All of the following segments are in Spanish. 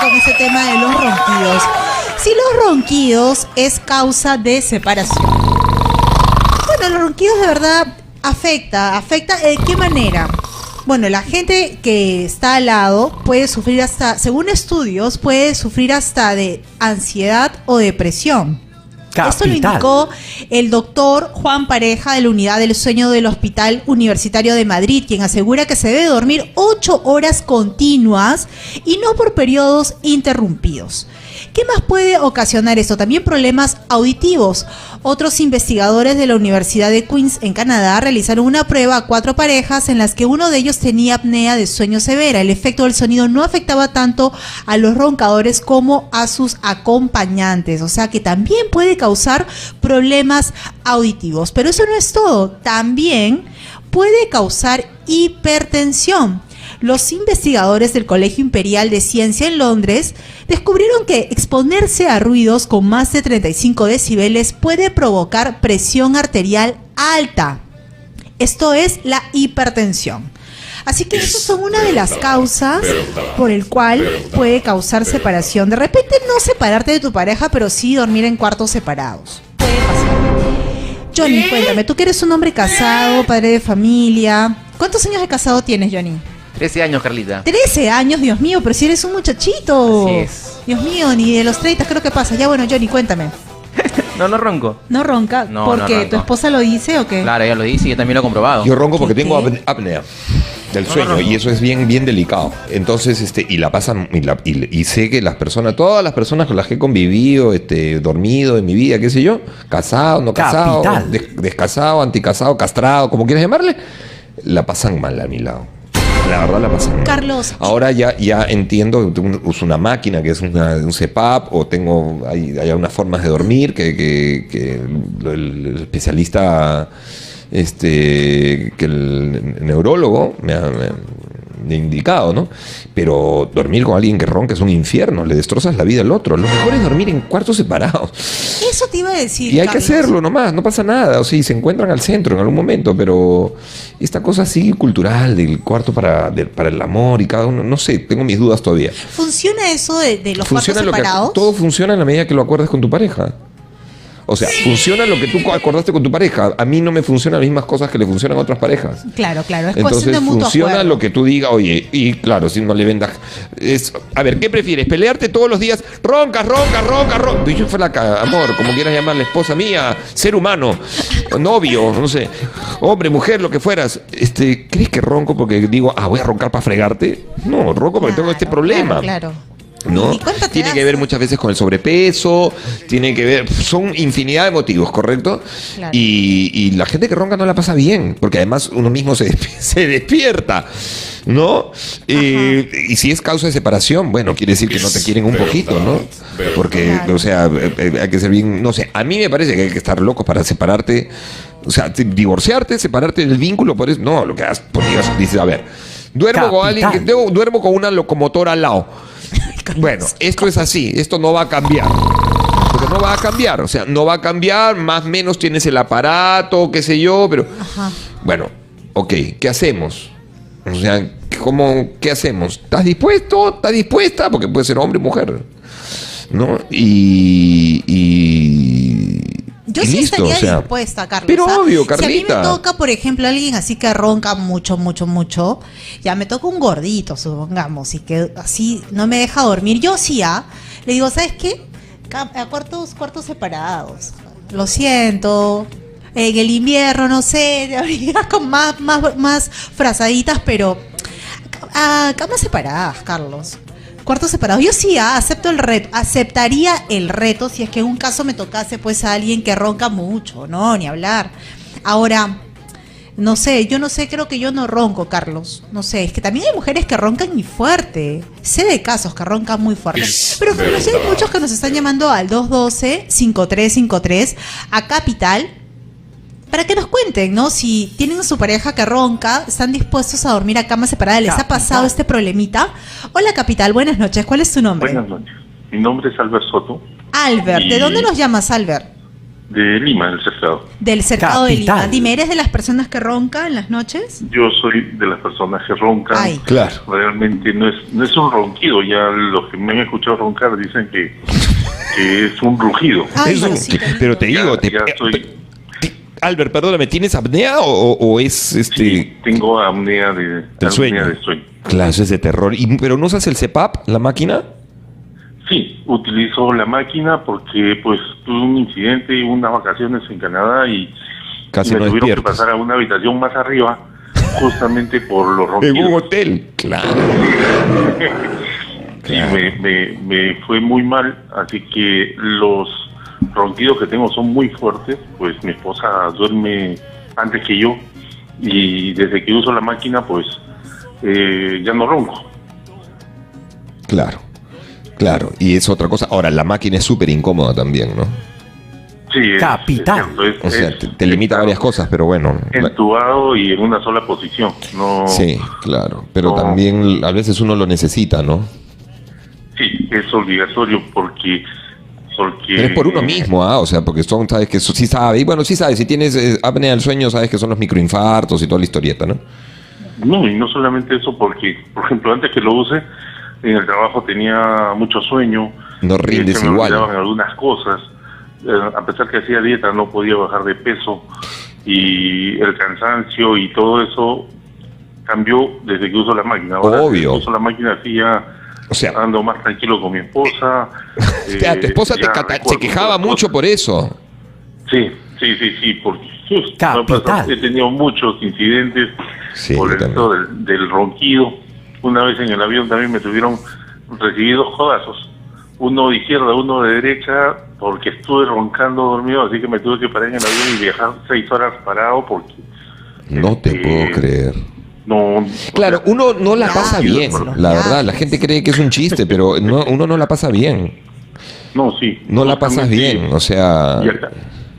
con ese tema de los ronquidos. Si los ronquidos es causa de separación. Bueno, los ronquidos de verdad afecta. ¿De qué manera? Bueno, la gente que está al lado puede sufrir hasta, según estudios, puede sufrir hasta de ansiedad o depresión. Capital. Esto lo indicó el doctor Juan Pareja de la Unidad del Sueño del Hospital Universitario de Madrid, quien asegura que se debe dormir 8 horas continuas y no por periodos interrumpidos. ¿Qué más puede ocasionar esto? También problemas auditivos. Otros investigadores de la Universidad de Queens en Canadá realizaron una prueba a 4 parejas en las que uno de ellos tenía apnea de sueño severa. El efecto del sonido no afectaba tanto a los roncadores como a sus acompañantes, o sea que también puede causar problemas auditivos. Pero eso no es todo, también puede causar hipertensión. Los investigadores del Colegio Imperial de Ciencia en Londres descubrieron que exponerse a ruidos con más de 35 decibeles puede provocar presión arterial alta. Esto es la hipertensión. Así que esas son una de las causas por el cual puede causar separación. De repente no separarte de tu pareja, pero sí dormir en cuartos separados. Puede pasar. Johnny, cuéntame, tú que eres un hombre casado, padre de familia. ¿Cuántos años de casado tienes, Johnny? 13 años, Carlita. 13 años, Dios mío, pero si eres un muchachito. Así es. Dios mío, ni de los 30 creo que pasa. Ya bueno, Johnny, cuéntame. No ronco. ¿No ronca? No, ¿Porque no ronco. tu esposa lo dice o qué? Claro, ella lo dice y yo también lo he comprobado. Yo ronco porque ¿Qué? tengo apnea del sueño ronco. y eso es bien delicado. Entonces, y la pasan y sé que todas las personas con las que he convivido, dormido en mi vida, qué sé yo, casado, no casado, descasado, anticasado, castrado, como quieras llamarle, la pasan mal a mi lado. La verdad la pasan mal. Carlos. Ahora ya entiendo, uso una máquina que es un CPAP o hay unas formas de dormir que el especialista, que el neurólogo me ha indicado, ¿no? Pero dormir con alguien que ronca es un infierno, le destrozas la vida al otro. Lo mejor es dormir en cuartos separados. Eso te iba a decir, Y hay Carlos. que hacerlo nomás, no pasa nada. O sea, se encuentran al centro en algún momento, pero esta cosa así cultural del cuarto para el amor y cada uno, no sé, tengo mis dudas todavía. ¿Funciona eso de los cuartos Funciona separados? todo funciona en la medida que lo acuerdes con tu pareja. O sea, funciona lo que tú acordaste con tu pareja. A mí no me funcionan las mismas cosas que le funcionan a otras parejas. Claro, es cuestión Entonces de mutuo funciona acuerdo. lo que tú digas, oye, y claro, si no le vendas. A ver, ¿qué prefieres? ¿Pelearte todos los días? Ronca. Yo flaca, amor, como quieras llamarle, esposa mía, ser humano, novio, no sé, hombre, mujer, lo que fueras. ¿Crees que ronco porque digo, voy a roncar para fregarte? No, ronco porque tengo este problema. Claro. ¿No? ¿Y cuánto te Tiene das? que ver muchas veces con el sobrepeso, tiene que ver, son infinidad de motivos, ¿correcto? Claro. Y la gente que ronca no la pasa bien, porque además uno mismo se despierta, ¿no? Y si es causa de separación, bueno, quiere decir que no te quieren un poquito, ¿no? Porque, Claro. o sea, hay que ser bien, no sé, a mí me parece que hay que estar locos para separarte, o sea, divorciarte, separarte del vínculo, por eso, no, lo que hagas, dices, a ver, duermo con alguien que duermo con una locomotora al lado. Bueno, esto es así, esto no va a cambiar. Porque no va a cambiar, o sea, no va a cambiar, más o menos tienes el aparato, qué sé yo, pero... Ajá. Bueno, ok, ¿qué hacemos? O sea, ¿qué hacemos? ¿Estás dispuesto? ¿Estás dispuesta? Porque puede ser hombre o mujer, ¿no? Yo y sí listo, estaría o sea, dispuesta, Carlos. pero ¿ah? obvio, Si a mí Carlita. me toca, por ejemplo, alguien así que ronca mucho, ya me toca un gordito, supongamos, y que así no me deja dormir. Yo sí, le digo, ¿sabes qué? A cuartos separados. Lo siento. En el invierno, no sé, con más frazaditas, pero camas separadas, Carlos. Cuartos separados. Yo sí acepto el reto, aceptaría el reto si es que en un caso me tocase pues a alguien que ronca mucho, no, ni hablar. Ahora, no sé, creo que yo no ronco, Carlos. No sé, es que también hay mujeres que roncan muy fuerte. Sé de casos que roncan muy fuerte. Pero sí hay muchos que nos están llamando al 212-5353 a Capital para que nos cuenten, ¿no? Si tienen a su pareja que ronca, están dispuestos a dormir a cama separada. ¿Les ha pasado este problemita? Hola, Capital, buenas noches. ¿Cuál es tu nombre? Buenas noches. Mi nombre es Albert Soto. Albert. ¿De dónde nos llamas, Albert? De Lima, del cercado. Del cercado de Lima. Capital. Dime, ¿eres de las personas que roncan en las noches? Yo soy de las personas que roncan. Ay. Claro. Realmente no es un ronquido. Ya los que me han escuchado roncar dicen que es un rugido. Ay, Eso, Diosito lindo. pero te digo, Ya soy... Albert, perdóname, ¿tienes apnea o es Sí, tengo apnea del sueño? apnea de sueño. Claro, eso es de terror. ¿Pero no usas el CPAP, la máquina? Sí, utilizo la máquina porque pues tuve un incidente, unas vacaciones en Canadá y Casi me no tuvieron que despiertas. pasar a una habitación más arriba justamente por los En un ronquidos. hotel, claro. Sí, me fue muy mal, así que los ronquidos que tengo son muy fuertes, pues mi esposa duerme antes que yo y desde que uso la máquina pues ya no ronco. Claro, claro. Y es otra cosa. Ahora, la máquina es súper incómoda también, ¿no? Sí, Capital. O sea, te limita varias cosas, pero bueno. Entubado y en una sola posición. No, Sí, claro. Pero No. también a veces uno lo necesita, ¿no? Sí, es obligatorio porque Pero es por uno mismo, ¿ah? O sea, porque sabes que eso sí sabe. Y bueno, sí sabes, si tienes apnea del sueño, sabes que son los microinfartos y toda la historieta, ¿no? No, y no solamente eso, porque, por ejemplo, antes que lo use, en el trabajo tenía mucho sueño. No rindes se me igual. olvidaban algunas cosas. A pesar que hacía dieta, no podía bajar de peso. Y el cansancio y todo eso cambió desde que uso la máquina. Ahora, Obvio. desde que uso la máquina, sí ya O sea, ando más tranquilo con mi esposa. tu esposa ya se recuerdo quejaba otras mucho cosas. por eso. Sí, porque Capital. he tenido muchos incidentes Sí, por yo esto del ronquido. Una vez en el avión también me tuvieron recibí 2 codazos, uno de izquierda, uno de derecha, porque estuve roncando dormido, así que me tuve que parar en el avión y viajar 6 horas parado porque No te puedo creer. no... Claro, uno no la Ya, pasa sí, bien, los la labios. verdad. La gente cree que es un chiste, pero uno no la pasa bien. No, sí. No la pasas justamente, bien, o sea...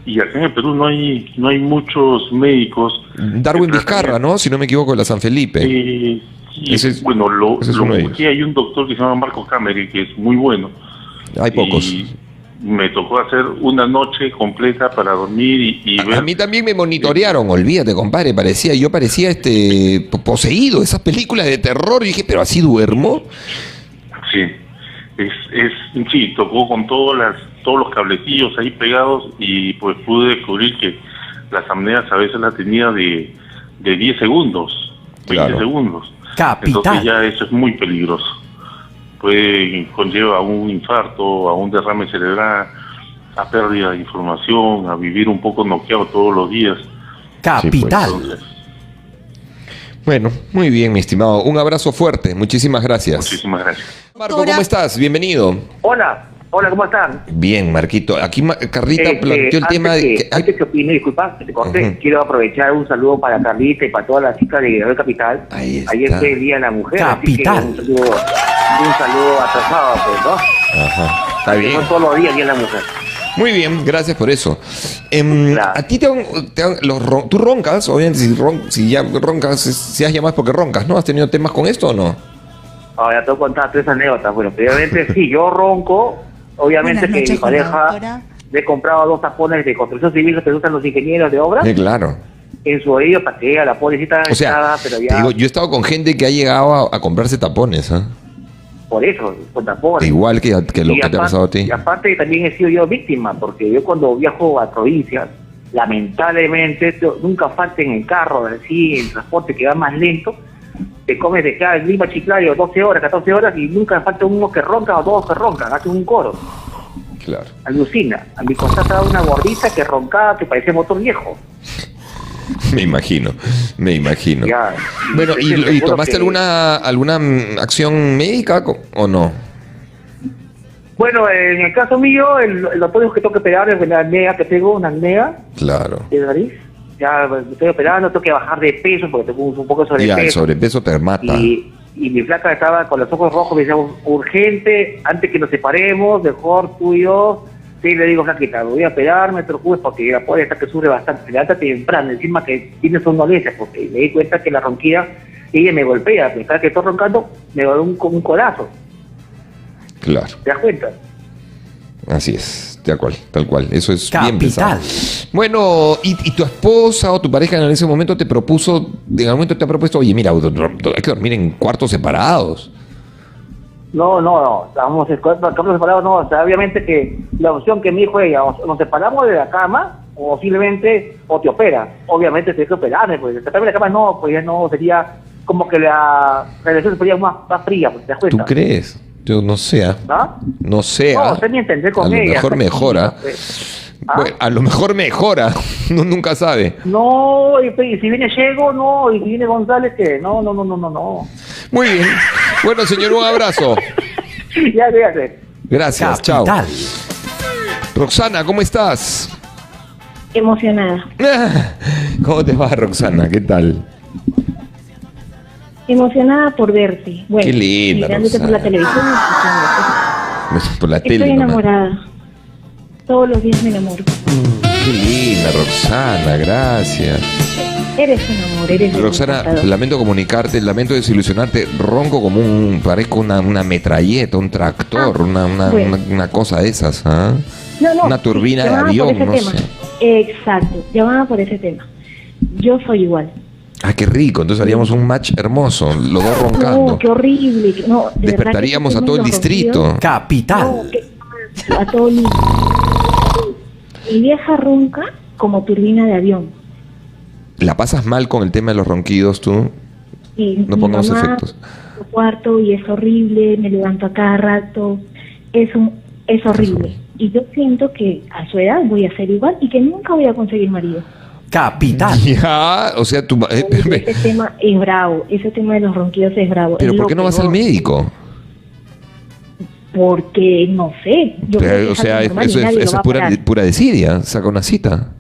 Y acá en el Perú no hay muchos médicos. Darwin que Vizcarra, tratan- ¿no? Si no me equivoco, de la San Felipe. Sí, Ese es- bueno, ese es lo uno de ellos. busqué, hay un doctor que se llama Marcos Cameri, que es muy bueno. Hay pocos. Y me tocó hacer una noche completa para dormir y ver. A mí también me monitorearon, olvídate, compadre. Yo parecía poseído, esas películas de terror. Y dije, pero así duermo. Sí, sí, tocó con todos los cablecillos ahí pegados y pues pude descubrir que las apneas a veces las tenía de 10 segundos, 20 Claro. segundos. Capital. Entonces ya eso es muy peligroso. Conlleva a un infarto, a un derrame cerebral, a pérdida de información, a vivir un poco noqueado todos los días. Capital. Entonces, Bueno, muy bien, mi estimado. Un abrazo fuerte. Muchísimas gracias. muchísimas gracias. Marco, ¿cómo estás? Bienvenido. Hola, ¿cómo están? Bien, Marquito. Aquí Carlita planteó el tema de que... Antes que opine, disculpa, que te corté, Ujú. quiero aprovechar un saludo para Carlita y para todas las chicas de Guerrero Capital. Ahí está. Ayer fue el Día de la Mujer, Capital. así que un saludo atrasado, pues, ¿no? Ajá, está Que bien. son todos los días Día de la Mujer. Muy bien, gracias por eso. Claro. A ti tú roncas, obviamente si ya roncas, si has llamado es porque roncas, ¿no? ¿Has tenido temas con esto o no? Ahora te voy a contar 3 anécdotas. Bueno, primeramente sí, yo ronco, obviamente Buenas que noches, mi pareja doctora. le he comprado 2 tapones de construcción civil que usan los ingenieros de obra Claro. en su oído para que ella, la pobrecita, O sea, nada, pero te ya digo, yo he estado con gente que ha llegado a comprarse tapones, ¿ah? por eso, con tapones. Igual que lo que te ha pasado a ti. Y aparte también he sido yo víctima, porque yo cuando viajo a provincias, lamentablemente nunca falta en el carro, así, el transporte que va más lento, te comes de acá en Lima, Chiclayo, 12 horas, 14 horas, y nunca falta uno que ronca o 2 que roncan, hacen un coro. Claro. Alucina. A mi costado estaba una gordita que roncaba, que parecía motor viejo. Me imagino. Ya. Bueno, ¿y Seguro tomaste que- alguna acción médica o no? Bueno, en el caso mío, el doctor dijo que tengo que operar es la apnea que tengo, una apnea Claro. de nariz. Ya me estoy operando, tengo que bajar de peso porque tengo un poco de Ya, el sobrepeso. sobrepeso te mata. Y mi flaca estaba con los ojos rojos, me decía, urgente, antes que nos separemos, mejor tú y yo. Sí, le digo, flaquita, me voy a operar, me preocupes porque la pobre está que sufre bastante. Levántate temprano, encima que tiene somnolencia, porque me di cuenta que la ronquía, ella me golpea, pensaba que estoy roncando, me da un codazo. Claro. ¿Te das cuenta? Así es. tal cual. Eso es bien Capital. pensado. Bueno, ¿y tu esposa o tu pareja en ese momento te propuso, en algún momento te ha propuesto, oye, mira, hay que dormir en cuartos separados? No, estamos separados, no, o sea, obviamente que la opción que mi hijo y ella, o nos separamos de la cama, o posiblemente, o te operas, obviamente tienes que operarme, pues separarme de la cama no, pues ya no, sería como que la relación sería más fría, pues te das cuenta. ¿Tú crees? Yo no sé, ¿Ah? no sé. No, usted ni entender con a ella. lo mejor mejora. ¿Ah? Bueno, a lo mejor mejora, uno nunca sabe. No, y si viene Diego, no, y si viene González, ¿qué? No. Muy bien. Bueno, señor, un abrazo. Ya, fíjate. Gracias, chao. Capital. Roxana, ¿cómo estás? Emocionada. ¿Cómo te va, Roxana? ¿Qué tal? Emocionada por verte. Bueno, Qué linda, mirándote por Roxana. la televisión y escuchándote. Por la Estoy tele nomás. enamorada. Todos los días me enamoro. Qué linda, Roxana, gracias. Eres un amor, eres un Roxana, encantador. lamento comunicarte, lamento desilusionarte, ronco como parezco una metralleta, un tractor, bueno. una cosa de esas, ¿ah? No, una turbina de llamaba por avión, ese no tema. sé. Exacto, llamaba por ese tema. Yo soy igual. Ah, qué rico, entonces haríamos un match hermoso, los dos roncando. No, qué horrible. No, de Despertaríamos verdad a que todo el estoy muy distrito. ronquido. Capital. No, a todo el... Mi vieja ronca como turbina de avión. ¿La pasas mal con el tema de los ronquidos tú? Y No mi pongamos mamá efectos. en su cuarto y es horrible, me levanto a cada rato, es horrible. Y yo siento que a su edad voy a ser igual y que nunca voy a conseguir marido. Capital. Ya, o sea, tú... Ese tema es bravo, ese tema de los ronquidos es bravo. pero es ¿por lo qué no vas peor. al médico? Porque, no sé, yo creo que O sea, algo normal y eso nadie lo es va a pura parar. desidia, saca una cita.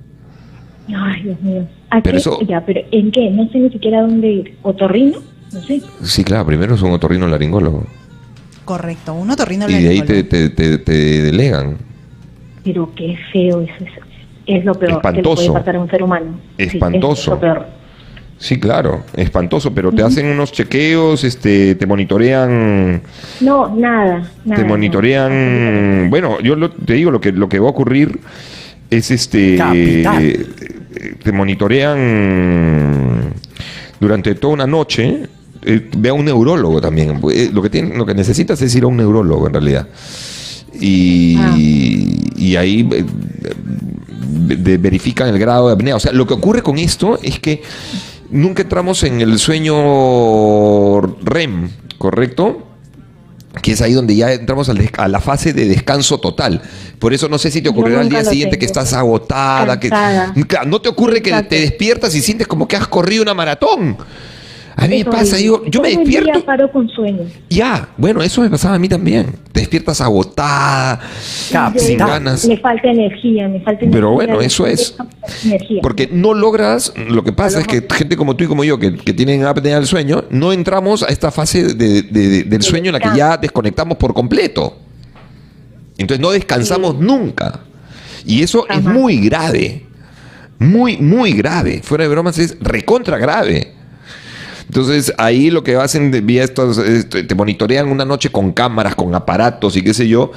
Ay, Dios mío. ¿A Pero qué? eso- Ya, pero ¿en qué? No sé ni siquiera dónde ir. ¿Otorrino? No sé. Sí, claro, primero es un otorrinolaringólogo. Correcto, un otorrino Y de ahí te delegan. Pero qué feo eso. Es lo peor que le Espantoso. puede pasar a un ser humano. Sí, Espantoso. es lo peor. Sí, claro, espantoso, pero te hacen unos chequeos, te monitorean, No, nada. te monitorean. Bueno, yo te digo lo que va a ocurrir es Capital. te monitorean durante toda una noche. Ve a un neurólogo también. Lo que necesitas es ir a un neurólogo en realidad. Y ahí verifican el grado de apnea. O sea, lo que ocurre con esto es que nunca entramos en el sueño REM, ¿correcto? Que es ahí donde ya entramos a la fase de descanso total. Por eso no sé si te Yo ocurrirá al nunca día lo siguiente que tengo. estás agotada. Cansada. Claro, no te ocurre que Exacto. te despiertas y sientes como que has corrido una maratón. A mí me Es pasa, horrible. digo, yo me Todo el despierto. día paro con sueño. Ya, bueno, eso me pasaba a mí también. Te despiertas agotada, Capital. sin ganas. Me falta energía, Pero bueno, eso es. Energía. Porque no logras, lo que pasa es que gente como tú y como yo, que tienen apnea del sueño, no entramos a esta fase del sueño en la que ya desconectamos por completo. Entonces no descansamos nunca. Y eso es Jamás. muy grave. Muy, muy grave. Fuera de bromas, es recontra grave. Entonces ahí lo que hacen vía estos, te monitorean una noche con cámaras, con aparatos y qué sé yo,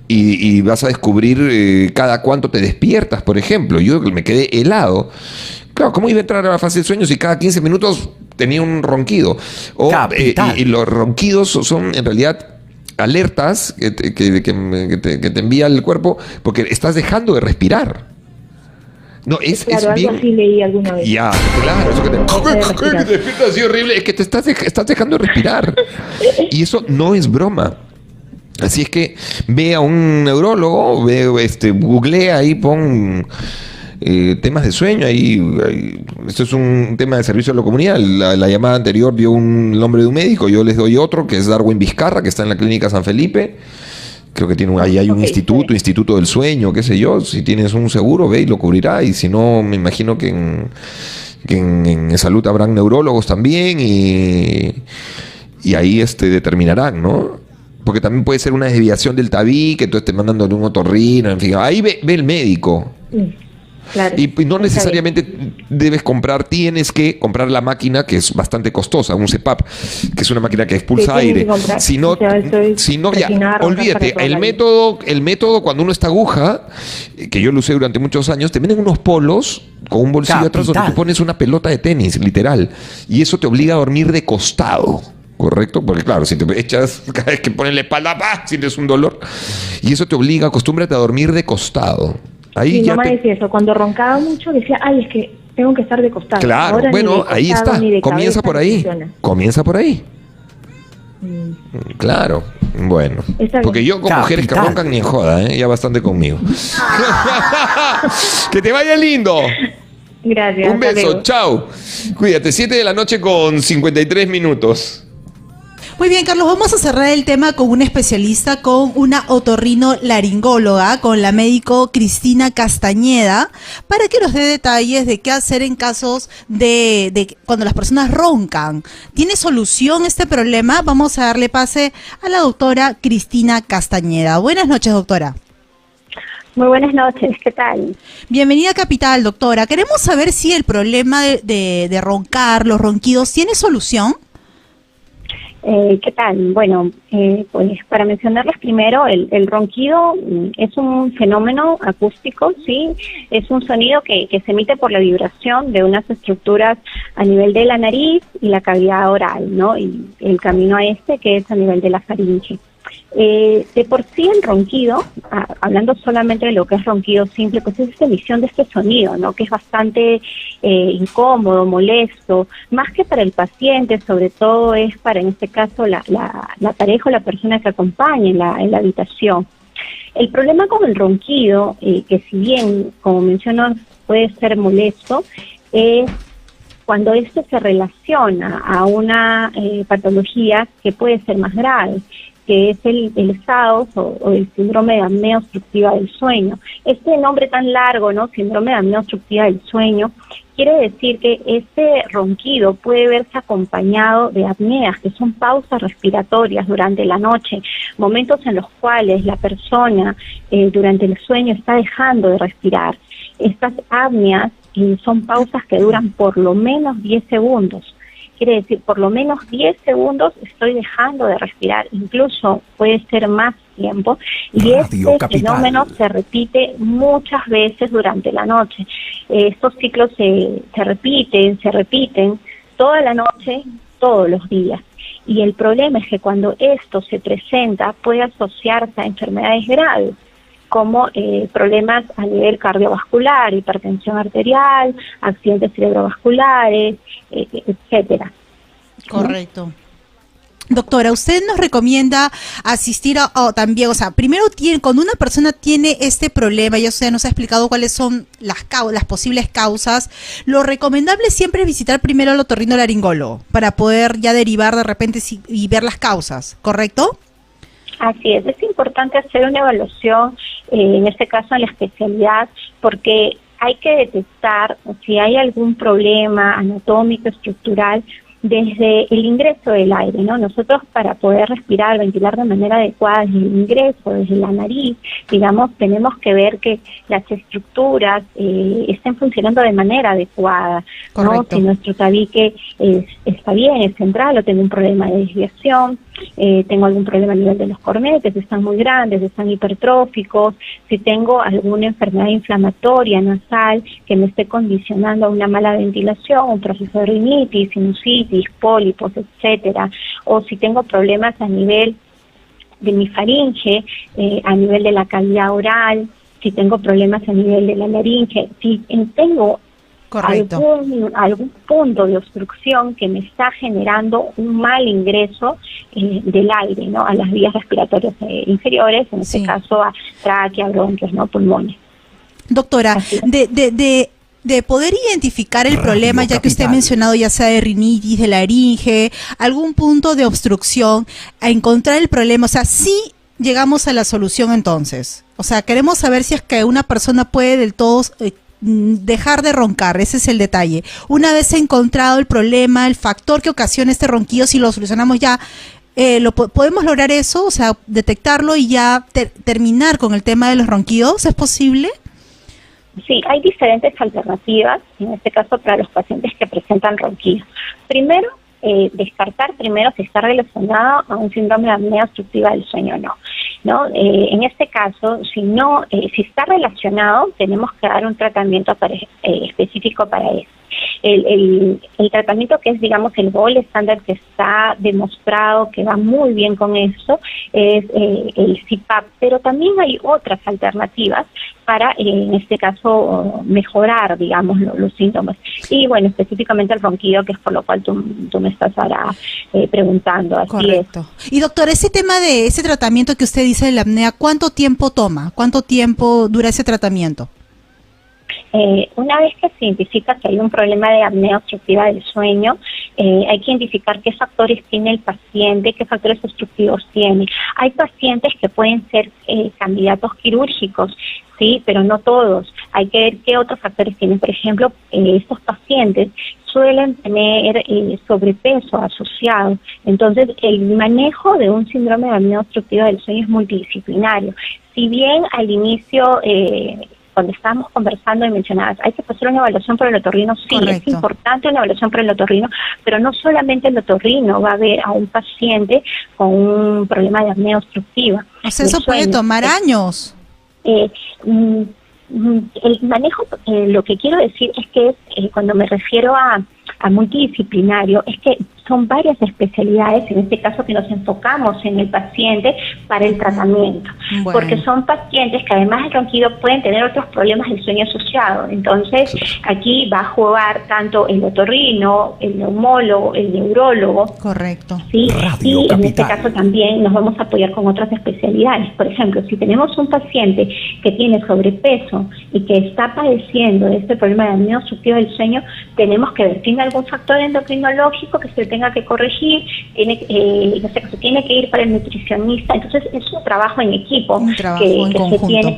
y vas a descubrir cada cuánto te despiertas, por ejemplo. Yo me quedé helado. Claro, ¿cómo iba a entrar a la fase del sueño si cada 15 minutos tenía un ronquido? Capital. Y los ronquidos son en realidad alertas que te envía el cuerpo porque estás dejando de respirar. No, es Claro, algo bien... así leí alguna vez. Ya, claro, eso que te despiertas así horrible, es que te estás dejando de respirar. Y eso no es broma. Así es que ve a un neurólogo, googlea ahí, pon temas de sueño, ahí, esto es un tema de servicio a la comunidad. La llamada anterior dio un nombre de un médico, yo les doy otro, que es Darwin Vizcarra, que está en la clínica San Felipe. Creo que ahí hay un Ok, instituto del sueño, qué sé yo. Si tienes un seguro, ve y lo cubrirá. Y si no, me imagino que en salud habrán neurólogos también y ahí determinarán, ¿no? Porque también puede ser una desviación del tabique, entonces te mandan de un otorrino, en fin. Ahí ve el médico. Claro. Y no Está necesariamente tienes que comprar la máquina, que es bastante costosa, un CPAP, que es una máquina que expulsa Sí, tienes aire. que comprar. Si no, O sea, estoy si no ya, destinada a roncar olvídate, para toda el método cuando uno está aguja, que yo lo usé durante muchos años, te venden unos polos con un bolsillo atrás donde Capital. tú pones una pelota de tenis, literal, y eso te obliga a dormir de costado. ¿Correcto? Porque claro, si te echas cada vez que pones la espalda, ¡pah!, sientes un dolor. Y eso te obliga, acostúmbrate a dormir de costado. Ahí Mi ya mamá te... decía eso, cuando roncaba mucho decía, ay, es que tengo que estar de costado. Claro, Ahora ni bueno, de ahí costado, está. ni de Comienza cabeza por ahí. funciona. Comienza por ahí. Claro, bueno. Está bien. Porque yo con mujeres que Capital. roncan ni en joda, ya bastante conmigo. Que te vaya lindo. Gracias. Un hasta beso, luego. chao. Cuídate, 7 de la noche con 53 minutos. Muy bien, Carlos, vamos a cerrar el tema con una especialista, con una otorrinolaringóloga, con la médico Cristina Castañeda, para que nos dé detalles de qué hacer en casos de cuando las personas roncan. ¿Tiene solución este problema? Vamos a darle pase a la doctora Cristina Castañeda. Buenas noches, doctora. Muy buenas noches, ¿qué tal? Bienvenida a Capital, doctora. Queremos saber si el problema de roncar, los ronquidos, ¿tiene solución? ¿Qué tal? Bueno, pues para mencionarles primero, el ronquido es un fenómeno acústico, ¿sí? Es un sonido que se emite por la vibración de unas estructuras a nivel de la nariz y la cavidad oral, ¿no? Y el camino a que es a nivel de la faringe. De por sí el ronquido, hablando solamente de lo que es ronquido simple, pues es esta emisión de este sonido, ¿no? Que es bastante incómodo, molesto, más que para el paciente, sobre todo es para, en este caso, la pareja o la persona que acompaña en la habitación. El problema con el ronquido, que si bien, como menciono, puede ser molesto, es cuando esto se relaciona a una patología que puede ser más grave, que es el SAOS o el síndrome de apnea obstructiva del sueño. Este nombre tan largo, ¿no? Síndrome de apnea obstructiva del sueño, quiere decir que este ronquido puede verse acompañado de apneas, que son pausas respiratorias durante la noche, momentos en los cuales la persona durante el sueño está dejando de respirar. Estas apneas son pausas que duran por lo menos 10 segundos. Quiere decir, por lo menos 10 segundos estoy dejando de respirar, incluso puede ser más tiempo, y Radio este Capital. fenómeno se repite muchas veces durante la noche. Estos ciclos se repiten toda la noche, todos los días. Y el problema es que cuando esto se presenta puede asociarse a enfermedades graves, como problemas a nivel cardiovascular, hipertensión arterial, accidentes cerebrovasculares, etcétera. Correcto. Doctora, ¿usted nos recomienda asistir también, o sea, primero cuando una persona tiene este problema, ya usted nos ha explicado cuáles son las posibles causas, lo recomendable siempre es visitar primero al otorrinolaringólogo para poder ya derivar de repente y ver las causas, ¿correcto? Así es importante hacer una evaluación, en este caso en la especialidad, porque hay que detectar si hay algún problema anatómico, estructural, desde el ingreso del aire, ¿no? Nosotros para poder respirar, ventilar de manera adecuada desde el ingreso, desde la nariz, digamos, tenemos que ver que las estructuras estén funcionando de manera adecuada, ¿no? Correcto. Si nuestro tabique está bien, es central, o tengo un problema de desviación, tengo algún problema a nivel de los cornetes, están muy grandes, están hipertróficos, si tengo alguna enfermedad inflamatoria nasal que me esté condicionando a una mala ventilación, un proceso de rinitis, sinusitis, pólipos, etcétera, o si tengo problemas a nivel de mi faringe, a nivel de la cavidad oral, si tengo problemas a nivel de la laringe, si tengo Correcto. algún punto de obstrucción que me está generando un mal ingreso del aire, ¿no? A las vías respiratorias inferiores, en este Sí. caso a tráquea, bronquios, ¿no? Pulmones. Doctora, Así es. de poder identificar el Radio problema, ya que usted ha Capital. mencionado ya sea de rinitis, de laringe, algún punto de obstrucción, a encontrar el problema, o sea, sí llegamos a la solución entonces. O sea, queremos saber si es que una persona puede del todo dejar de roncar, ese es el detalle. Una vez encontrado el problema, el factor que ocasiona este ronquido, si lo solucionamos ya, ¿podemos lograr eso? O sea, detectarlo y ya terminar con el tema de los ronquidos, ¿es posible? Sí, hay diferentes alternativas, en este caso para los pacientes que presentan ronquidos. Primero, descartar primero si está relacionado a un síndrome de apnea obstructiva del sueño o no. En este caso, si está relacionado, tenemos que dar un tratamiento específico para eso. El tratamiento que es, digamos, el gold estándar, que está demostrado que va muy bien con eso, es el CPAP, pero también hay otras alternativas para, en este caso, mejorar, digamos, los síntomas. Y bueno, específicamente el ronquido, que es por lo cual tú me estás ahora preguntando. Así Correcto. es. Y doctor, ese tema de ese tratamiento que usted dice de la apnea, ¿cuánto tiempo toma? ¿Cuánto tiempo dura ese tratamiento? Una vez que se identifica que hay un problema de apnea obstructiva del sueño, hay que identificar qué factores tiene el paciente, qué factores obstructivos tiene. Hay pacientes que pueden ser candidatos quirúrgicos, sí, pero no todos. Hay que ver qué otros factores tienen. Por ejemplo, estos pacientes suelen tener sobrepeso asociado. Entonces, el manejo de un síndrome de apnea obstructiva del sueño es multidisciplinario. Si bien al inicio cuando estábamos conversando y mencionabas, hay que hacer una evaluación por el otorrino, sí, correcto, es importante una evaluación por el otorrino, pero no solamente el otorrino va a ver a un paciente con un problema de apnea obstructiva. O sea, eso puede tomar años. El manejo, lo que quiero decir es que cuando me refiero a multidisciplinario, es que son varias especialidades, en este caso que nos enfocamos en el paciente para el tratamiento, bueno, porque son pacientes que además del ronquido pueden tener otros problemas del sueño asociado. Entonces, aquí va a jugar tanto el otorrino, el neumólogo, el neurólogo. Correcto. ¿Sí? Radio Y Capital. en este caso también nos vamos a apoyar con otras especialidades. Por ejemplo, si tenemos un paciente que tiene sobrepeso y que está padeciendo de este problema de apnea obstructiva del sueño, tenemos que ver, ¿tiene algún factor endocrinológico que se tenga que corregir? Tiene que ir para el nutricionista. Entonces es un trabajo en equipo, un trabajo que en conjunto. se tiene.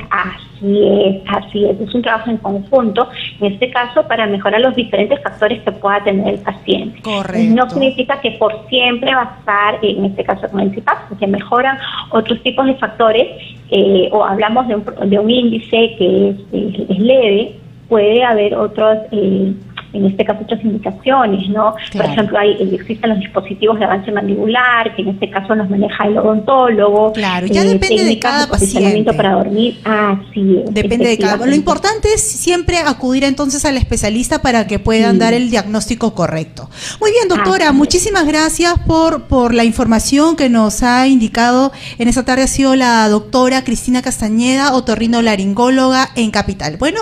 Así es un trabajo en conjunto, en este caso para mejorar los diferentes factores que pueda tener el paciente. Correcto. No significa que por siempre va a estar, en este caso con el CPAP, porque mejoran otros tipos de factores, o hablamos de un índice que es leve, puede haber otros, en este caso otras indicaciones, ¿no? Claro. Por ejemplo, existen los dispositivos de avance mandibular, que en este caso los maneja el odontólogo. Claro, ya depende de técnicas cada posicionamiento paciente. para dormir, así es. Depende de cada. Lo efectivamente. importante es siempre acudir entonces al especialista para que puedan dar el diagnóstico correcto. Muy bien, doctora, Así es. muchísimas gracias por la información que nos ha indicado en esta tarde. Ha sido la doctora Cristina Castañeda, otorrinolaringóloga en Capital. Bueno,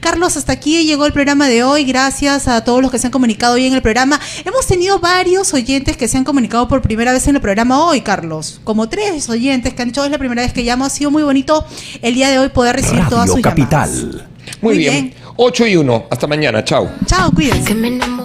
Carlos, hasta aquí llegó el programa de hoy. Gracias a todos los que se han comunicado hoy en el programa. Hemos tenido varios oyentes que se han comunicado por primera vez en el programa hoy, Carlos. Como 3 oyentes que han dicho, es la primera vez que llamo. Ha sido muy bonito el día de hoy poder recibir todas Radio sus Capital. llamadas. Muy bien. 8:01. Hasta mañana. Chao. Chao, cuídense. Que me enamoré.